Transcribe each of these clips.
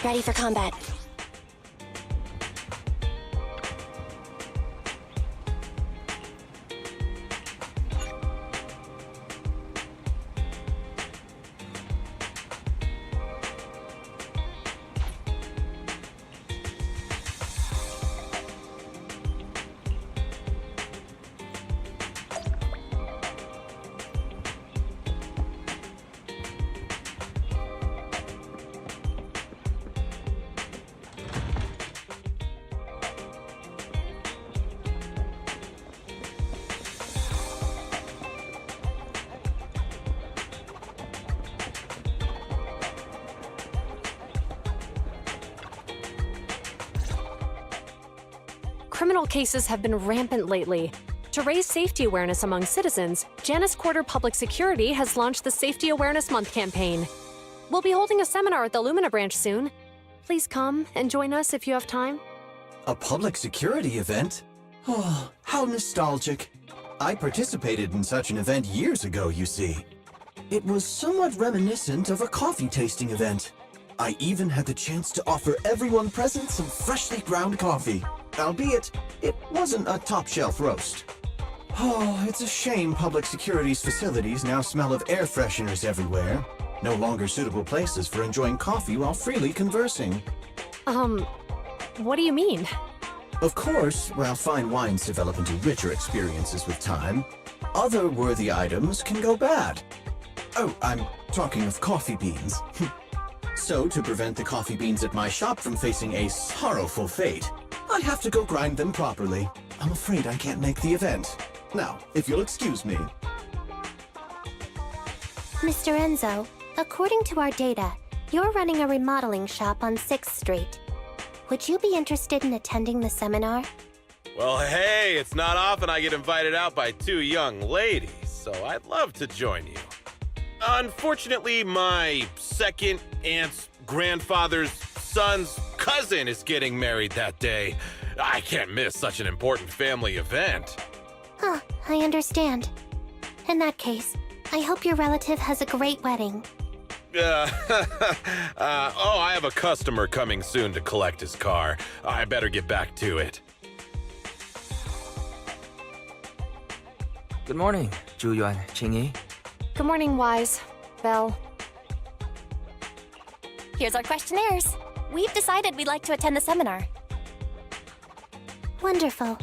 Ready for combat. Criminal cases have been rampant lately. To raise safety awareness among citizens, Janus Quarter Public Security has launched the Safety Awareness Month campaign. We'll be holding a seminar at the Lumina branch soon. Please come and join us if you have time. A public security event? Oh, how nostalgic. I participated in such an event years ago, you see. It was somewhat reminiscent of a coffee tasting event. I even had the chance to offer everyone present some freshly ground coffee. Albeit, it wasn't a top-shelf roast. Oh, it's a shame public security's facilities now smell of air fresheners everywhere. No longer suitable places for enjoying coffee while freely conversing. What do you mean? Of course, while fine wines develop into richer experiences with time, other worthy items can go bad. Oh, I'm talking of coffee beans. So, to prevent the coffee beans at my shop from facing a sorrowful fate, I have to go grind them properly. I'm afraid I can't make the event. Now, if you'll excuse me. Mr. Enzo, according to our data, you're running a remodeling shop on 6th Street. Would you be interested in attending the seminar? Well, hey, it's not often I get invited out by two young ladies, so I'd love to join you. Unfortunately, my second aunt's grandfather's son's cousin is getting married that day. I can't miss such an important family event. Huh, I understand. In that case, I hope your relative has a great wedding. I have a customer coming soon to collect his car. I better get back to it. Good morning, Zhu-Yuan, Qingyi. Good morning, Wise. Belle. Here's our questionnaires. We've decided we'd like to attend the seminar. Wonderful.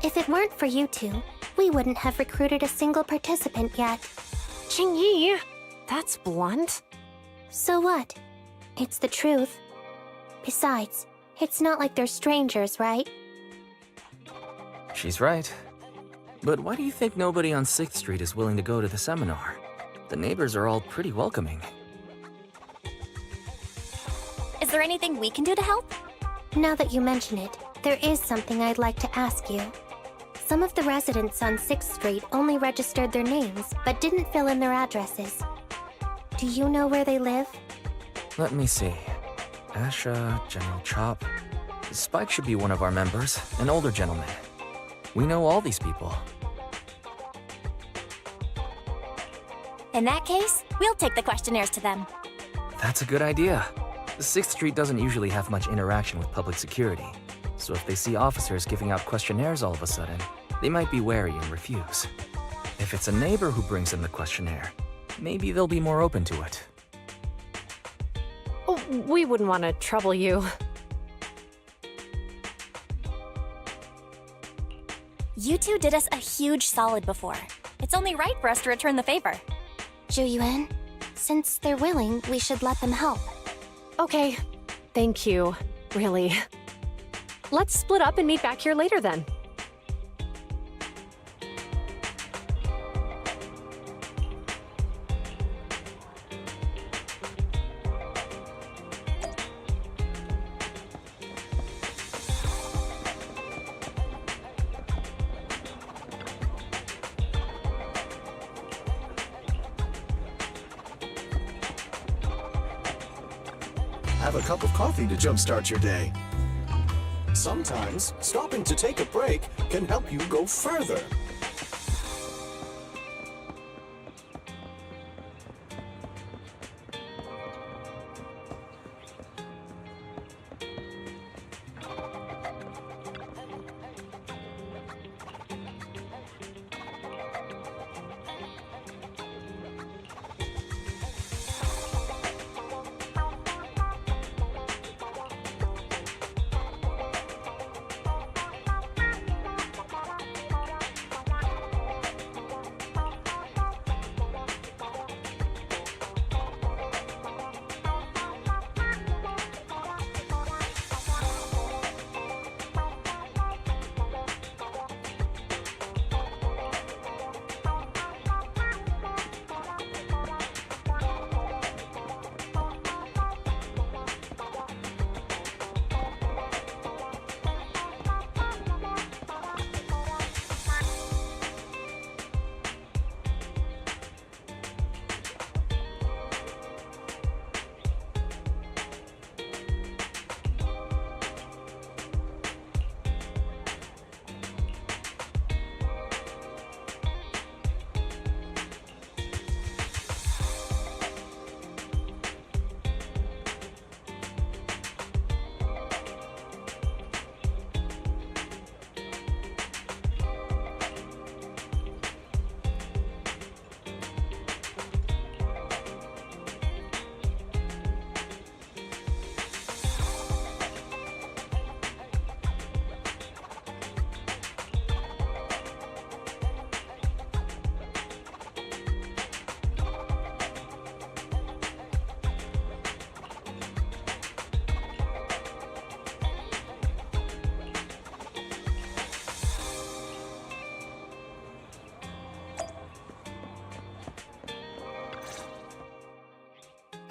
If it weren't for you two, we wouldn't have recruited a single participant yet. Qingyi, that's blunt. So what? It's the truth. Besides, it's not like they're strangers, right? She's right. But why do you think nobody on 6th Street is willing to go to the seminar? The neighbors are all pretty welcoming. Is there anything we can do to help? Now that you mention it, there is something I'd like to ask you. Some of the residents on 6th Street only registered their names, but didn't fill in their addresses. Do you know where they live? Let me see. Asha, General Chop. Spike should be one of our members, an older gentleman. We know all these people. In that case, we'll take the questionnaires to them. That's a good idea. 6th Street doesn't usually have much interaction with public security, so if they see officers giving out questionnaires all of a sudden, they might be wary and refuse. If it's a neighbor who brings in the questionnaire, maybe they'll be more open to it. Oh, we wouldn't want to trouble you. You two did us a huge solid before. It's only right for us to return the favor. Zhu-Yuan, since they're willing, we should let them help. Okay, thank you, really. Let's split up and meet back here later then. Have a cup of coffee to jumpstart your day. Sometimes, stopping to take a break can help you go further.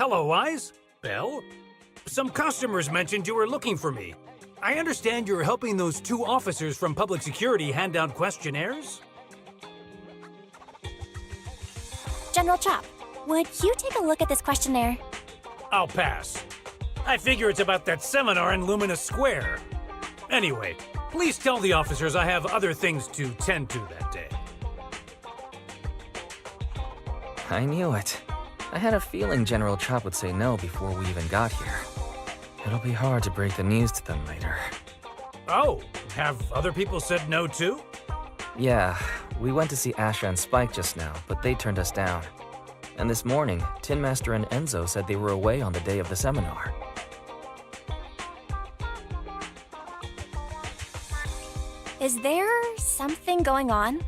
Hello, Wise. Belle? Some customers mentioned you were looking for me. I understand you're helping those 2 officers from public security hand out questionnaires? General Chop, would you take a look at this questionnaire? I'll pass. I figure it's about that seminar in Lumina Square. Anyway, please tell the officers I have other things to tend to that day. I knew it. I had a feeling General Chop would say no before we even got here. It'll be hard to break the news to them later. Oh, have other people said no too? Yeah, we went to see Asha and Spike just now, but they turned us down. And this morning, Tin Master and Enzo said they were away on the day of the seminar. Is there something going on?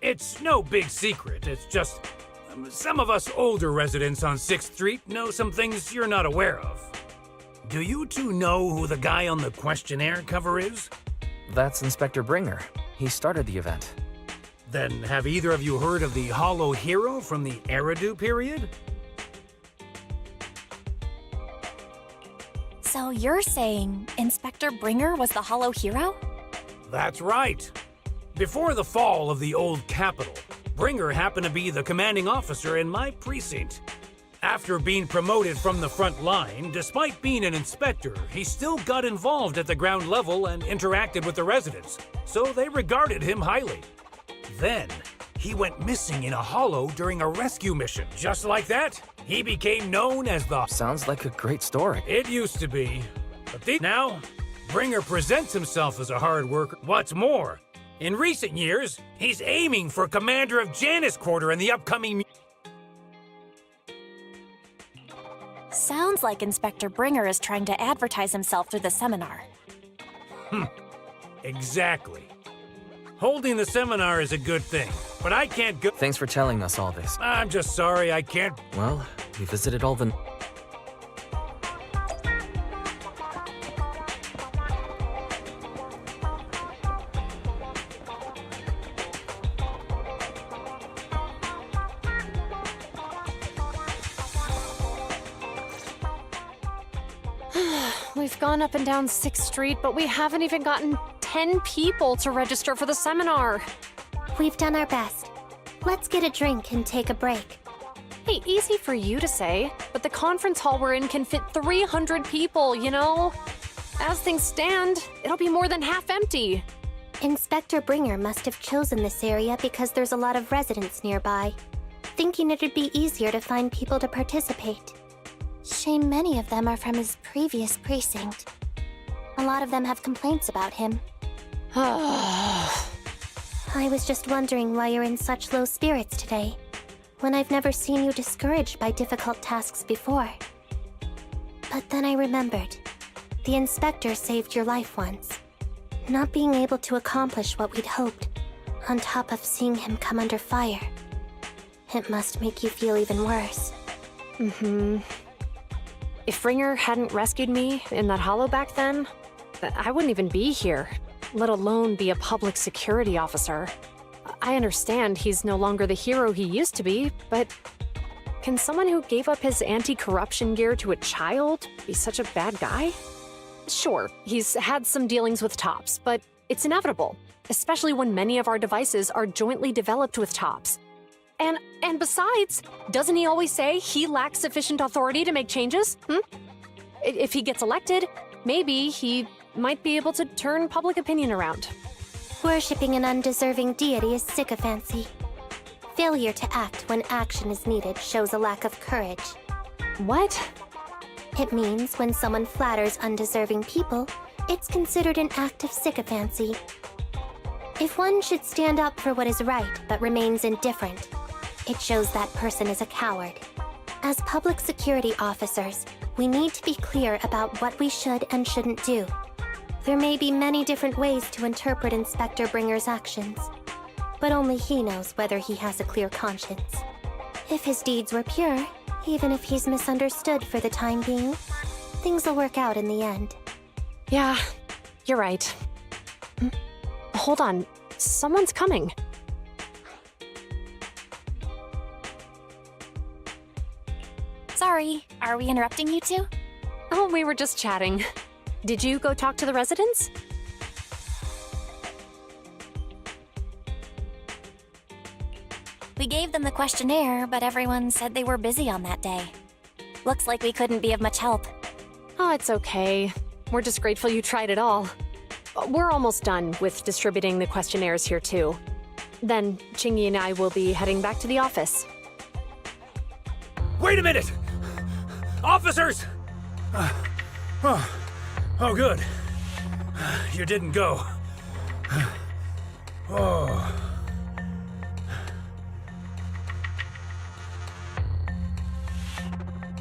It's no big secret. It's just some of us older residents on 6th Street know some things you're not aware of. Do you 2 know who the guy on the questionnaire cover is? That's Inspector Bringer. He started the event. Then have either of you heard of the Hollow Hero from the Eridu period? So you're saying Inspector Bringer was the Hollow Hero? That's right. Before the fall of the old capital, Bringer happened to be the commanding officer in my precinct. After being promoted from the front line, despite being an inspector, he still got involved at the ground level and interacted with the residents, so they regarded him highly. Then, he went missing in a hollow during a rescue mission. Just like that, he became known as the... Sounds like a great story. It used to be. But now, Bringer presents himself as a hard worker. What's more, in recent years, he's aiming for commander of Janus Quarter in the upcoming... Sounds like Inspector Bringer is trying to advertise himself through the seminar. Exactly. Holding the seminar is a good thing, but I can't go... Thanks for telling us all this. I'm just sorry I can't... Well, we visited all the... We've gone up and down 6th Street, but we haven't even gotten 10 people to register for the seminar. We've done our best. Let's get a drink and take a break. Hey, easy for you to say, but the conference hall we're in can fit 300 people, you know? As things stand, it'll be more than half empty. Inspector Bringer must have chosen this area because there's a lot of residents nearby, thinking it'd be easier to find people to participate. Shame many of them are from his previous precinct. A lot of them have complaints about him. I was just wondering why you're in such low spirits today, when I've never seen you discouraged by difficult tasks before. But then I remembered. The inspector saved your life once. Not being able to accomplish what we'd hoped, on top of seeing him come under fire. It must make you feel even worse. If Bringer hadn't rescued me in that hollow back then, I wouldn't even be here, let alone be a public security officer. I understand he's no longer the hero he used to be, but can someone who gave up his anti-corruption gear to a child be such a bad guy? Sure, he's had some dealings with Tops, but it's inevitable, especially when many of our devices are jointly developed with Tops. And besides, doesn't he always say he lacks sufficient authority to make changes? If he gets elected, maybe he might be able to turn public opinion around. Worshipping an undeserving deity is sycophancy. Failure to act when action is needed shows a lack of courage. What? It means when someone flatters undeserving people, it's considered an act of sycophancy. If one should stand up for what is right but remains indifferent, it shows that person is a coward. As public security officers, we need to be clear about what we should and shouldn't do. There may be many different ways to interpret Inspector Bringer's actions, but only he knows whether he has a clear conscience. If his deeds were pure, even if he's misunderstood for the time being, things will work out in the end. Yeah, you're right. Hold on, someone's coming. Sorry, are we interrupting you two? Oh, we were just chatting. Did you go talk to the residents? We gave them the questionnaire, but everyone said they were busy on that day. Looks like we couldn't be of much help. Oh, it's okay. We're just grateful you tried it all. We're almost done with distributing the questionnaires here, too. Then, Chingy and I will be heading back to the office. Wait a minute! Officers! Oh, good. You didn't go. Oh.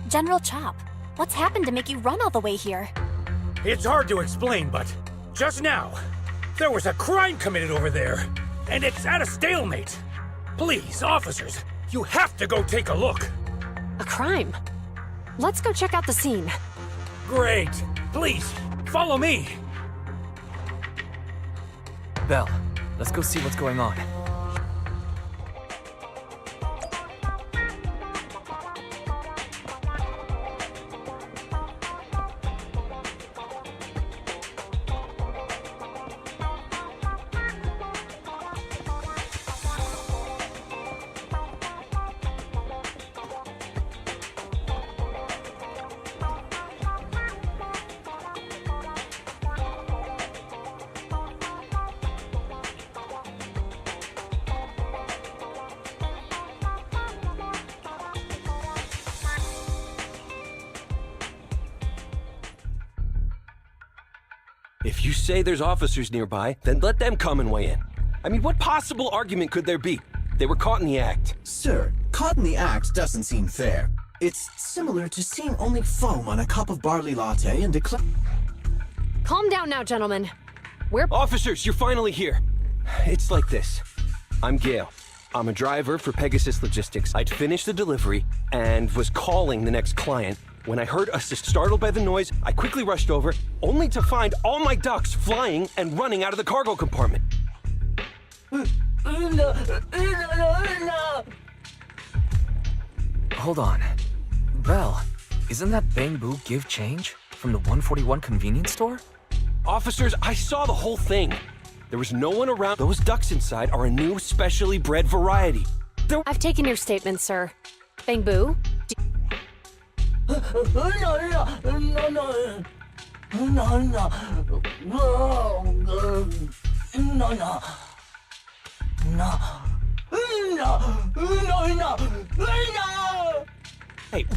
General Chop, what's happened to make you run all the way here? It's hard to explain, but just now, there was a crime committed over there, and it's at a stalemate. Please, officers, you have to go take a look. A crime? Let's go check out the scene. Great. Please, follow me. Belle, let's go see what's going on. If you say there's officers nearby, then let them come and weigh in. I mean, what possible argument could there be? They were caught in the act. Sir, caught in the act doesn't seem fair. It's similar to seeing only foam on a cup of barley latte and declare. Calm down now, gentlemen. Officers, you're finally here. It's like this. I'm Gale. I'm a driver for Pegasus Logistics. I'd finished the delivery and was calling the next client when I heard us. Startled by the noise, I quickly rushed over, only to find all my ducks flying and running out of the cargo compartment. Hold on. Belle, isn't that Bang Boo Give Change from the 141 convenience store? Officers, I saw the whole thing. There was no one around. Those ducks inside are a new specially bred variety. I've taken your statement, sir. Bang Boo? Hey,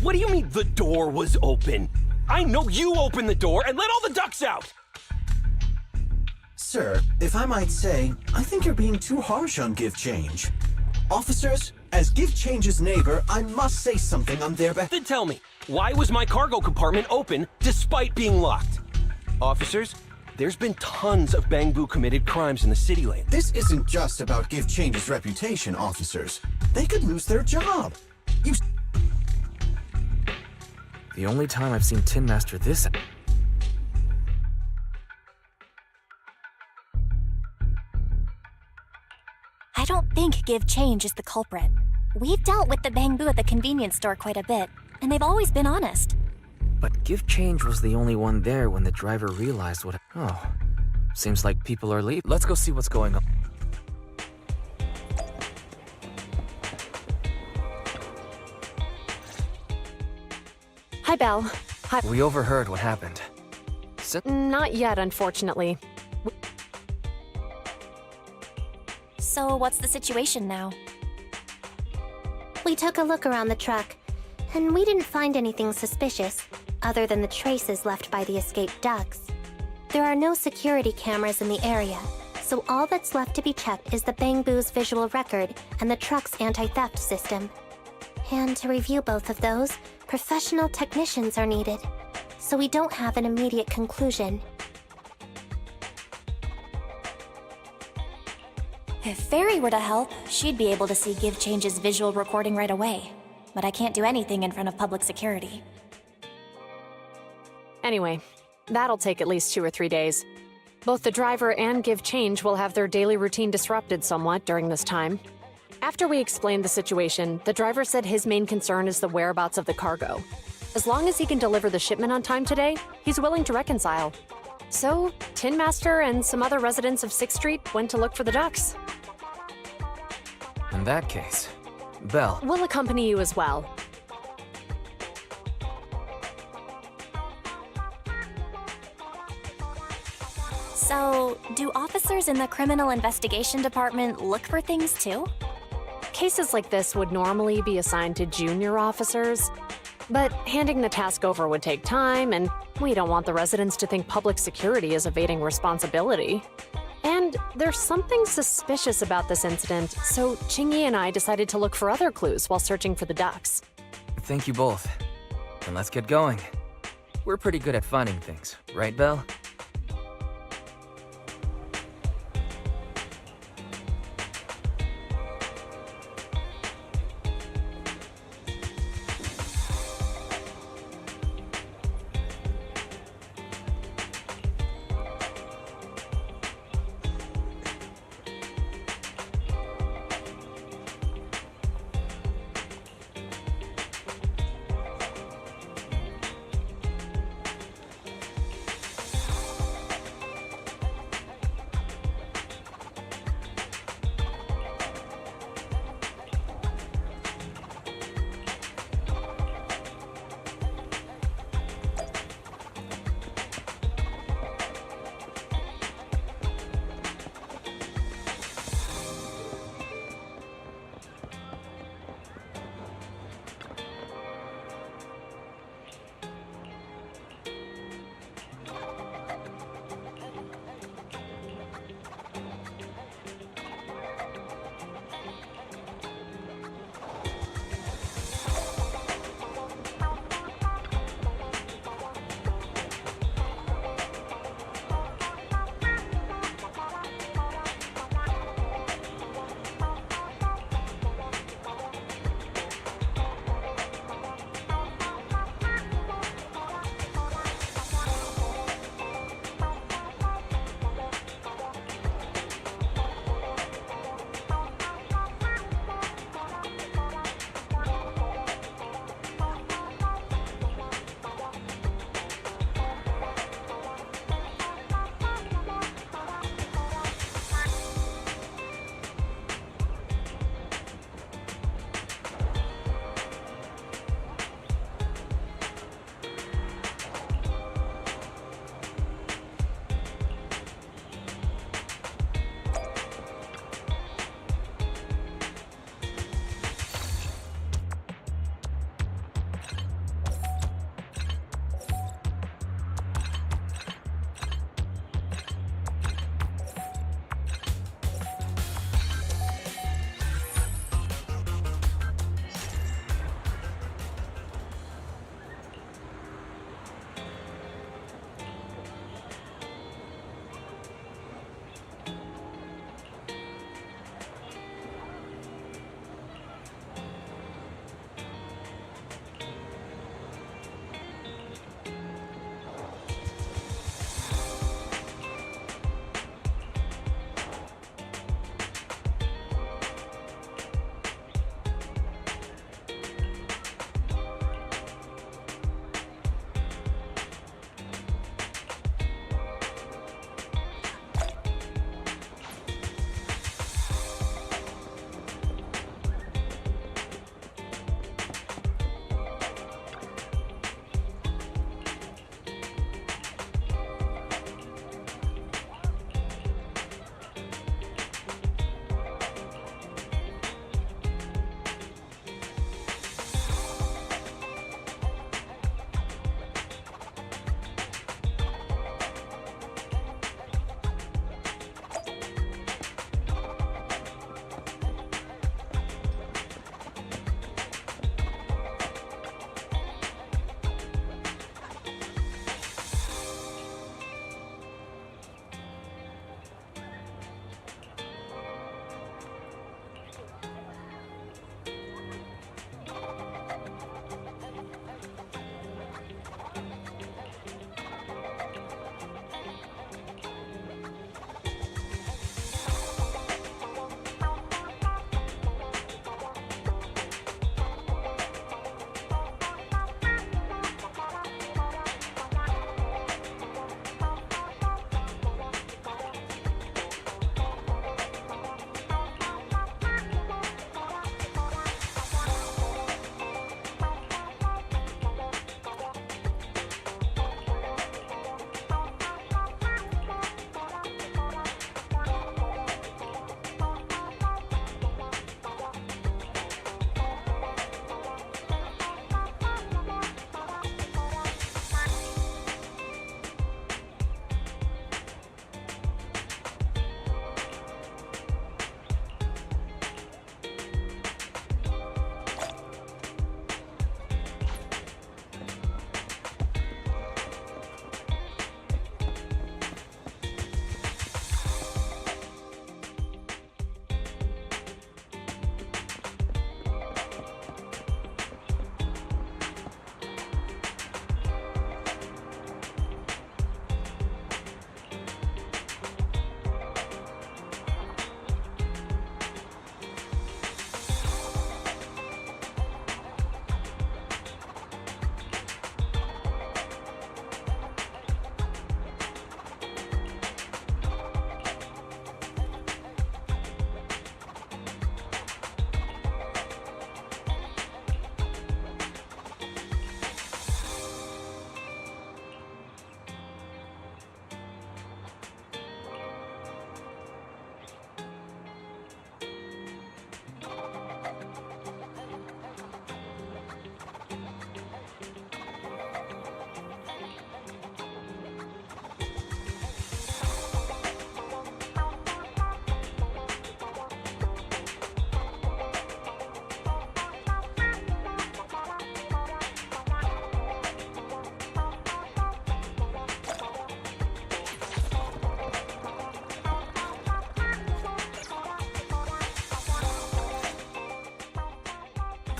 what do you mean the door was open? I know you opened the door and let all the ducks out! Sir, if I might say, I think you're being too harsh on Give Change. Officers, as Give Change's neighbor, I must say something on their behalf. Then tell me, why was my cargo compartment open despite being locked? Officers, there's been tons of Bang Boo committed crimes in the city lately. This isn't just about Give Change's reputation, officers. They could lose their job. You... The only time I've seen Tin Master this... I don't think Give Change is the culprit. We've dealt with the Bang Boo at the convenience store quite a bit, and they've always been honest. But Give Change was the only one there when the driver realized what... Oh, seems like people are leaving. Let's go see what's going on. Hi, Belle. Hi. We overheard what happened. Not yet, unfortunately. So what's the situation now? We took a look around the truck, and we didn't find anything suspicious, other than the traces left by the escaped ducks. There are no security cameras in the area, so all that's left to be checked is the Bang Boo's visual record and the truck's anti-theft system. And to review both of those, professional technicians are needed, so we don't have an immediate conclusion. If Fairy were to help, she'd be able to see Give Change's visual recording right away. But I can't do anything in front of public security. Anyway, that'll take at least 2 or 3 days. Both the driver and Give Change will have their daily routine disrupted somewhat during this time. After we explained the situation, the driver said his main concern is the whereabouts of the cargo. As long as he can deliver the shipment on time today, he's willing to reconcile. So, Tin Master and some other residents of 6th Street went to look for the ducks. In that case, Belle, We'll accompany you as well. So, do officers in the Criminal Investigation Department look for things too? Cases like this would normally be assigned to junior officers, but handing the task over would take time, and we don't want the residents to think public security is evading responsibility. And there's something suspicious about this incident, so Chingy and I decided to look for other clues while searching for the ducks. thank you both. And let's get going. We're pretty good at finding things, right, Belle?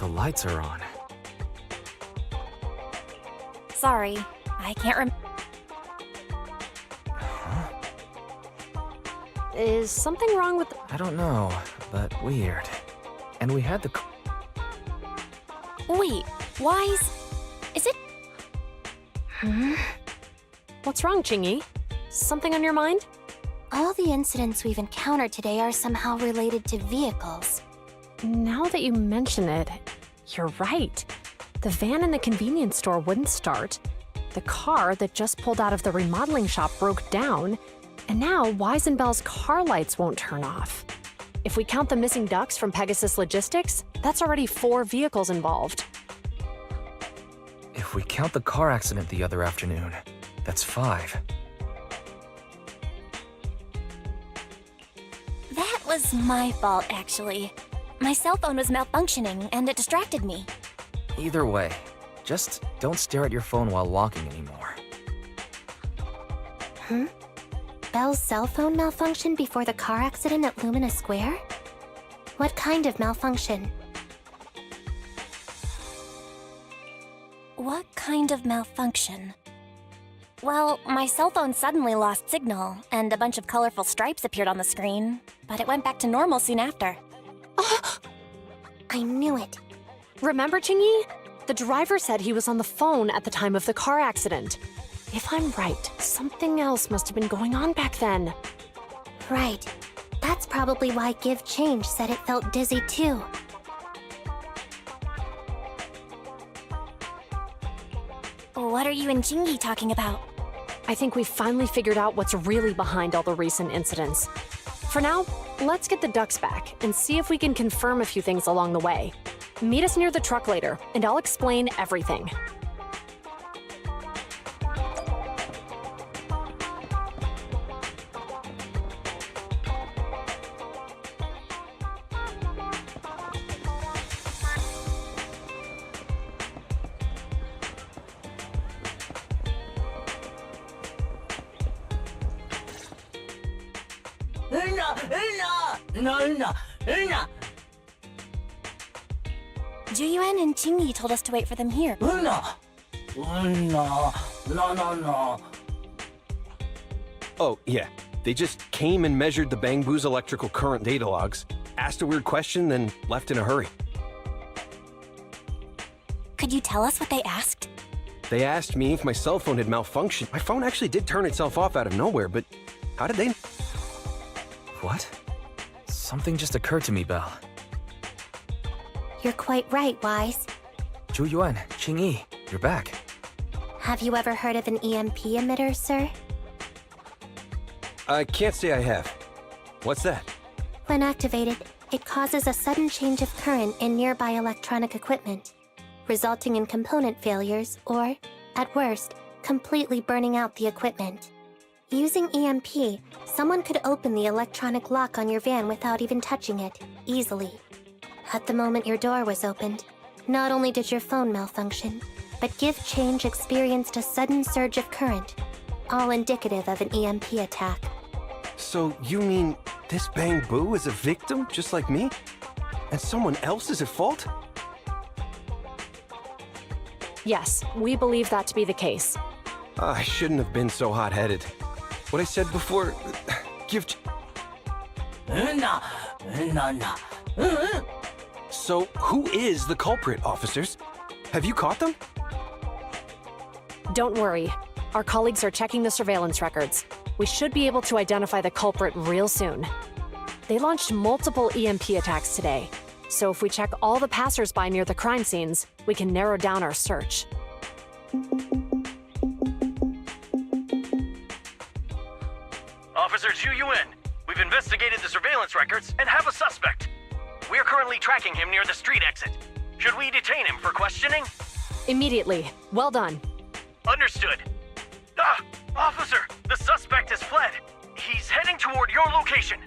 The lights are on. Sorry, I can't remember. Is something wrong with... I don't know, but weird. And we had the... Wait, Wise? Is it? What's wrong, Chingy? Something on your mind? All the incidents we've encountered today are somehow related to vehicles. Now that you mention it, you're right. The van in the convenience store wouldn't start. The car that just pulled out of the remodeling shop broke down. And now Wise and Bell's car lights won't turn off. If we count the missing ducks from Pegasus Logistics, that's already 4 vehicles involved. If we count the car accident the other afternoon, that's 5. That was my fault, actually. My cell phone was malfunctioning, and it distracted me. Either way, just don't stare at your phone while walking anymore. Bell's cell phone malfunctioned before the car accident at Lumina Square? What kind of malfunction? What kind of malfunction? Well, my cell phone suddenly lost signal, and a bunch of colorful stripes appeared on the screen, but it went back to normal soon after. I knew it. Remember, Chingy? The driver said he was on the phone at the time of the car accident. If I'm right, something else must have been going on back then. Right. That's probably why Give Change said it felt dizzy too. What are you and Chingy talking about? I think we finally figured out what's really behind all the recent incidents. For now, let's get the ducks back and see if we can confirm a few things along the way. Meet us near the truck later, and I'll explain everything. Juyuan and Chingy told us to wait for them here. Oh, yeah. They just came and measured the Bangbu's electrical current data logs, asked a weird question, then left in a hurry. Could you tell us what they asked? They asked me if my cell phone had malfunctioned. My phone actually did turn itself off out of nowhere, but how did they... What? Something just occurred to me, Belle. You're quite right, Wise. Zhu Qingyi, you're back. Have you ever heard of an EMP emitter, sir? I can't say I have. What's that? When activated, it causes a sudden change of current in nearby electronic equipment, resulting in component failures or, at worst, completely burning out the equipment. Using EMP, someone could open the electronic lock on your van without even touching it, easily. At the moment your door was opened, not only did your phone malfunction, but Give Change experienced a sudden surge of current, all indicative of an EMP attack. So you mean this Bangbu is a victim, just like me? And someone else is at fault? Yes, we believe that to be the case. I shouldn't have been so hot-headed. What I said before... So, who is the culprit, officers? Have you caught them? Don't worry. Our colleagues are checking the surveillance records. We should be able to identify the culprit real soon. They launched multiple EMP attacks today, so if we check all the passers-by near the crime scenes, we can narrow down our search. Officer Zhu Yuan, we've investigated the surveillance records and have a suspect. We are currently tracking him near the street exit. Should we detain him for questioning? Immediately. Well done. Understood. Officer, the suspect has fled. He's heading toward your location.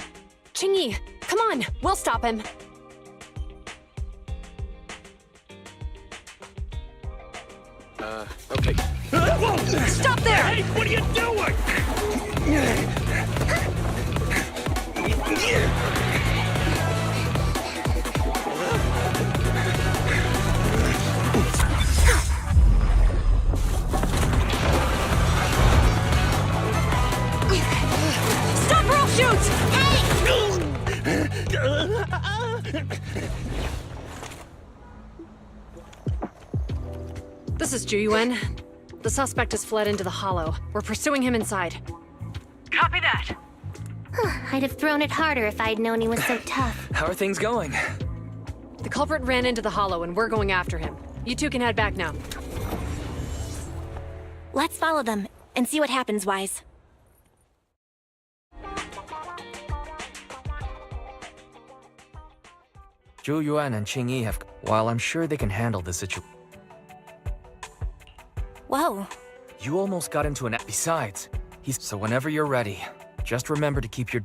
Qingyi, come on, we'll stop him. Okay. Stop there! Hey, what are you doing? This is Zhu Yuan. The suspect has fled into the hollow. We're pursuing him inside. Copy that. I'd have thrown it harder if I'd known he was so tough. How are things going? The culprit ran into the hollow and we're going after him. You two can head back now. Let's follow them and see what happens, Wise. Zhu Yuan and Qing Yi have... While I'm sure they can handle the situation... Whoa. You almost got into an... Besides, he's... So whenever you're ready, just remember to keep your